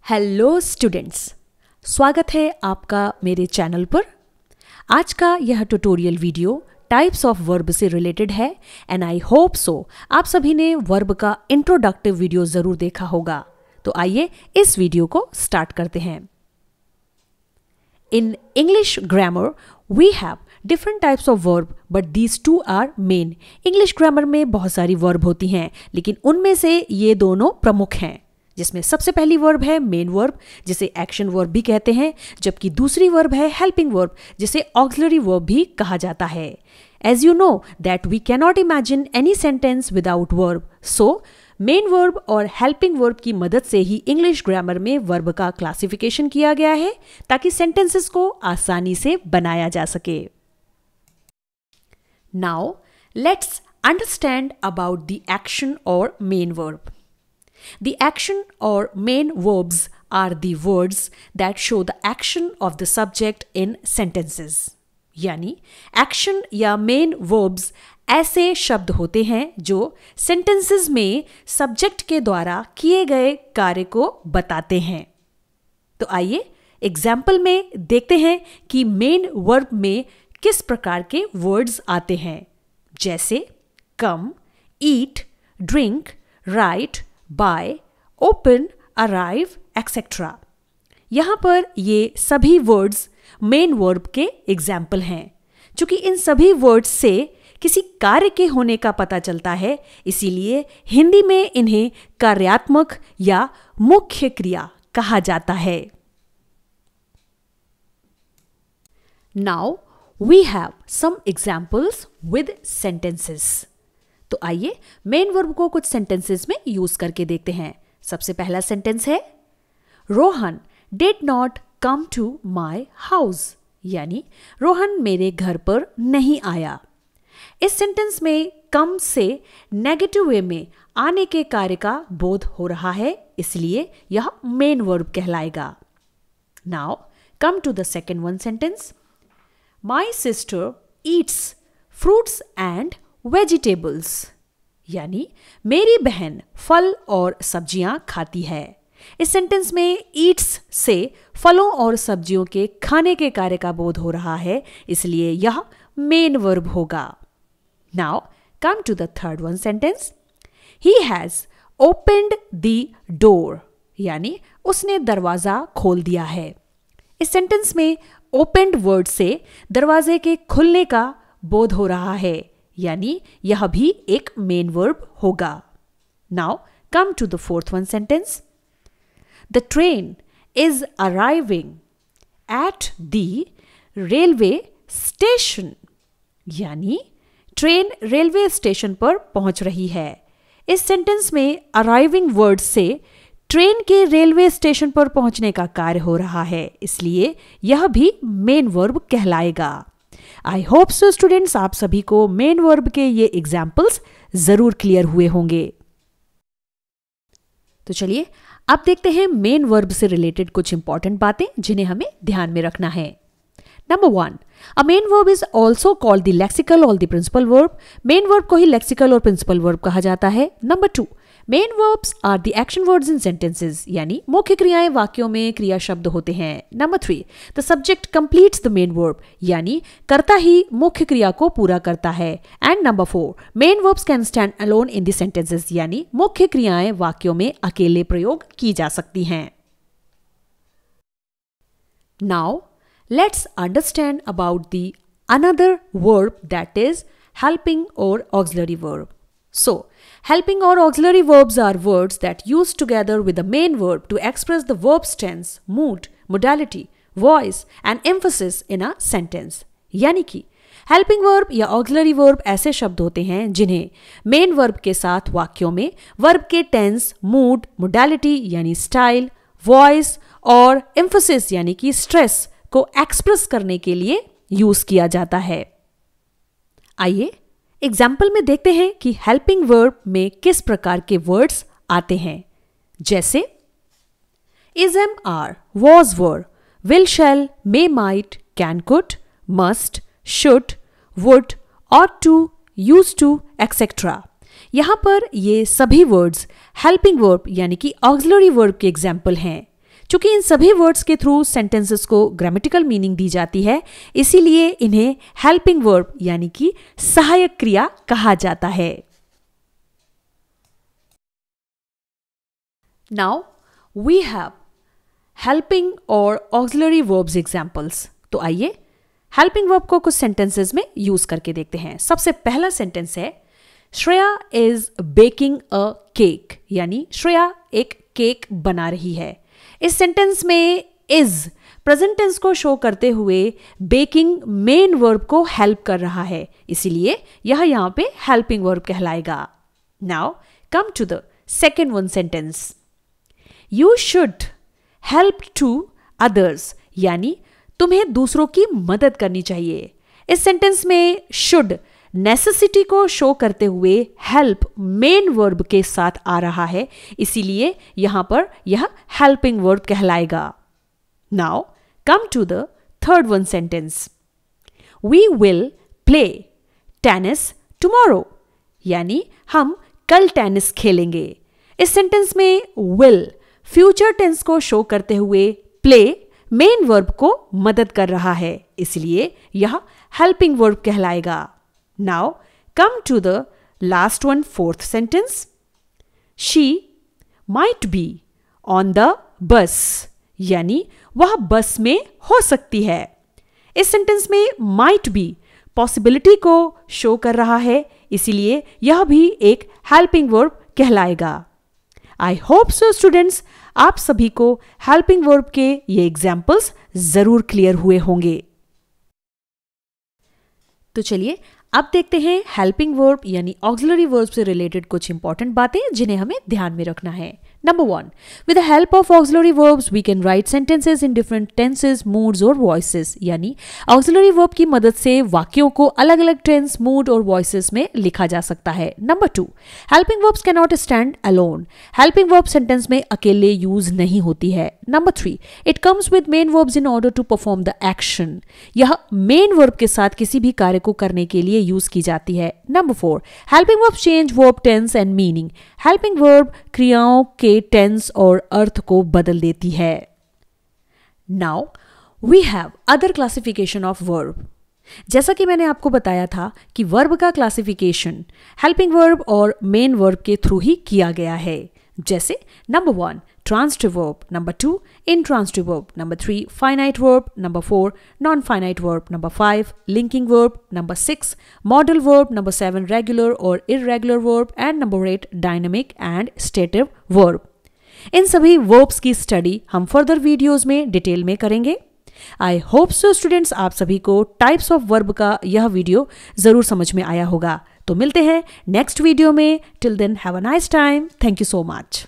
Hello students, स्वागत है आपका मेरे चैनल पर। आज का यह tutorial video types of verb से रिलेटेड है एंड आई होप सो आप सभी ने वर्ब का इंट्रोडक्टिव वीडियो ज़रूर देखा होगा। तो आइए इस वीडियो को स्टार्ट करते हैं। In English grammar we have different types of verb but these two are main. English grammar में बहुत सारी वर्ब होती हैं, लेकिन उनमें से ये दोनों प्रमुख हैं, जिसमें सबसे पहली वर्ब है मेन वर्ब, जिसे एक्शन वर्ब भी कहते हैं, जबकि दूसरी वर्ब है हेल्पिंग वर्ब, जिसे ऑक्सिलरी वर्ब भी कहा जाता है। As you know that we cannot imagine any sentence without verb, so main verb और हेल्पिंग वर्ब की मदद से ही इंग्लिश ग्रामर में वर्ब का क्लासिफिकेशन किया गया है, ताकि सेंटेंसेस को आसानी से बनाया जा सके। Now let's understand about the action और main verb. The action or main verbs are the words that show the action of the subject in sentences. यानी action या main verbs ऐसे शब्द होते हैं जो sentences में subject के द्वारा किए गए कार्य को बताते हैं। तो आइए एग्जाम्पल में देखते हैं कि main verb में किस प्रकार के words आते हैं, जैसे come, eat, drink, write, buy, open, arrive, etc. यहाँ पर ये सभी वर्ड्स मेन वर्ब के एग्जाम्पल हैं। चूंकि इन सभी वर्ड्स से किसी कार्य के होने का पता चलता है, इसीलिए हिंदी में इन्हें कार्यात्मक या मुख्य क्रिया कहा जाता है। Now we have some examples with sentences. तो आइए मेन वर्ब को कुछ सेंटेंसेस में यूज करके देखते हैं। सबसे पहला सेंटेंस है Rohan did not come to my house, यानी रोहन मेरे घर पर नहीं आया। इस सेंटेंस में कम से नेगेटिव वे में आने के कार्य का बोध हो रहा है, इसलिए यह मेन वर्ब कहलाएगा। Now come to the second one sentence, my sister eats fruits and vegetables, यानी मेरी बहन फल और सब्जियां खाती है। इस सेंटेंस में ईट्स से फलों और सब्जियों के खाने के कार्य का बोध हो रहा है, इसलिए यह मेन वर्ब होगा। Now come to the third one sentence, he has opened the door, यानी उसने दरवाजा खोल दिया है। इस सेंटेंस में ओपन्ड वर्ड से दरवाजे के खुलने का बोध हो रहा है, यानी यह भी एक मेन वर्ब होगा। Now come to the fourth one sentence, the train is arriving at the railway station, यानी ट्रेन रेलवे स्टेशन पर पहुंच रही है। इस सेंटेंस में अराइविंग वर्ड से ट्रेन के रेलवे स्टेशन पर पहुंचने का कार्य हो रहा है, इसलिए यह भी मेन वर्ब कहलाएगा। आई होप सो स्टूडेंट्स, आप सभी को मेन वर्ब के ये एग्जाम्पल्स जरूर क्लियर हुए होंगे। तो चलिए अब देखते हैं मेन वर्ब से रिलेटेड कुछ इंपॉर्टेंट बातें जिन्हें हमें ध्यान में रखना है। Number 1, a main verb is also called the lexical और the principal verb. Main verb को ही लेक्सिकल और प्रिंसिपल वर्ब कहा जाता है। Number 2, main verbs are the action words in sentences, यानी मुख्य क्रियाएं वाक्यों में क्रिया शब्द होते हैं। Number 3, the subject completes the main verb, यानी कर्ता ही मुख्य क्रिया को पूरा करता है। And number 4, main verbs can stand alone in the sentences, यानी मुख्य क्रियाएं वाक्यों में अकेले प्रयोग की जा सकती हैं। Now let's understand about the another verb that is helping और auxiliary verb. So, helping or auxiliary verbs are words that use together with the main verb to express the verb's tense, mood, modality, voice and emphasis in a sentence. यानी कि helping verb या auxiliary verb ऐसे शब्द होते हैं जिन्हें main verb के साथ वाक्यों में verb के tense, mood, modality यानी style, voice और emphasis यानी कि stress को express करने के लिए यूज किया जाता है। आइए एग्जाम्पल में देखते हैं कि हेल्पिंग वर्ब में किस प्रकार के वर्ड्स आते हैं, जैसे is, am, are, was, were, will, shall, may, might, can, could, must, should, would, ought to, use to, etcetera. यहाँ पर ये सभी वर्ड्स हेल्पिंग वर्ब यानी कि ऑक्सिलरी वर्ब के एग्जाम्पल हैं। चूंकि इन सभी वर्ड्स के थ्रू सेंटेंसेस को ग्रामेटिकल मीनिंग दी जाती है, इसीलिए इन्हें हेल्पिंग वर्ब यानी कि सहायक क्रिया कहा जाता है। नाउ वी हैव हेल्पिंग और ऑक्सिलरी वर्ब्स एग्जाम्पल्स। तो आइए हेल्पिंग वर्ब को कुछ सेंटेंसेस में यूज करके देखते हैं। सबसे पहला सेंटेंस है Shreya is baking a cake, यानी श्रेया एक केक बना रही है। इस सेंटेंस में इज प्रेजेंट टेंस को शो करते हुए बेकिंग मेन वर्ब को हेल्प कर रहा है, इसीलिए यह यहां पे हेल्पिंग वर्ब कहलाएगा। Now come to the second one sentence, you should help to others, यानी तुम्हें दूसरों की मदद करनी चाहिए। इस सेंटेंस में शुड नेसेसिटी को शो करते हुए हेल्प मेन वर्ब के साथ आ रहा है, इसीलिए यहां पर यह हेल्पिंग वर्ब कहलाएगा। Now come to the third one sentence, we will play tennis tomorrow, यानी हम कल टेनिस खेलेंगे। इस सेंटेंस में विल फ्यूचर टेंस को शो करते हुए प्ले मेन वर्ब को मदद कर रहा है, इसलिए यह हेल्पिंग वर्ब कहलाएगा। Now come to the last one, fourth sentence, she might be on the bus, यानी वह बस में हो सकती है। इस सेंटेंस में माइट बी पॉसिबिलिटी को शो कर रहा है, इसीलिए यह भी एक हेल्पिंग वर्ब कहलाएगा। आई होप सो स्टूडेंट्स, आप सभी को हेल्पिंग वर्ब के ये एग्जाम्पल्स जरूर क्लियर हुए होंगे। तो चलिए अब देखते हैं हेल्पिंग वर्ब यानी ऑक्सिलरी वर्ब से रिलेटेड कुछ इंपॉर्टेंट बातें जिन्हें हमें ध्यान में रखना है। Number 1. With the help of auxiliary verbs, we can write sentences in different tenses, moods और voices. यानी auxiliary verb की मदद से वाक्यों को अलग अलग tense, mood और voices में लिखा जा सकता है। Number 2. Helping verbs cannot stand alone. Helping verb sentence में अकेले use नहीं होती है। Number 3. It comes with main verbs in order to perform the action. यह main verb के साथ किसी भी कार्य को करने के लिए use की जाती है। Number 4. Helping verbs change verb tense and meaning. Helping verb क्रियाओं के टेंस और अर्थ को बदल देती है। Now we have other classification of verb. जैसा कि मैंने आपको बताया था कि वर्ब का क्लासिफिकेशन हेल्पिंग वर्ब और मेन वर्ब के थ्रू ही किया गया है। जैसे number 1 transitive verb, number 2 intransitive verb, number 3 finite verb, number 4 non finite verb, number 5 linking verb, number 6 modal verb, number 7 regular और irregular verb and number 8 dynamic and stative verb. इन सभी verbs की study हम further videos में detail में करेंगे। I hope so students, आप सभी को टाइप्स ऑफ वर्ब का यह वीडियो जरूर समझ में आया होगा। तो मिलते हैं नेक्स्ट वीडियो में। Till then have a nice time. Thank you so much.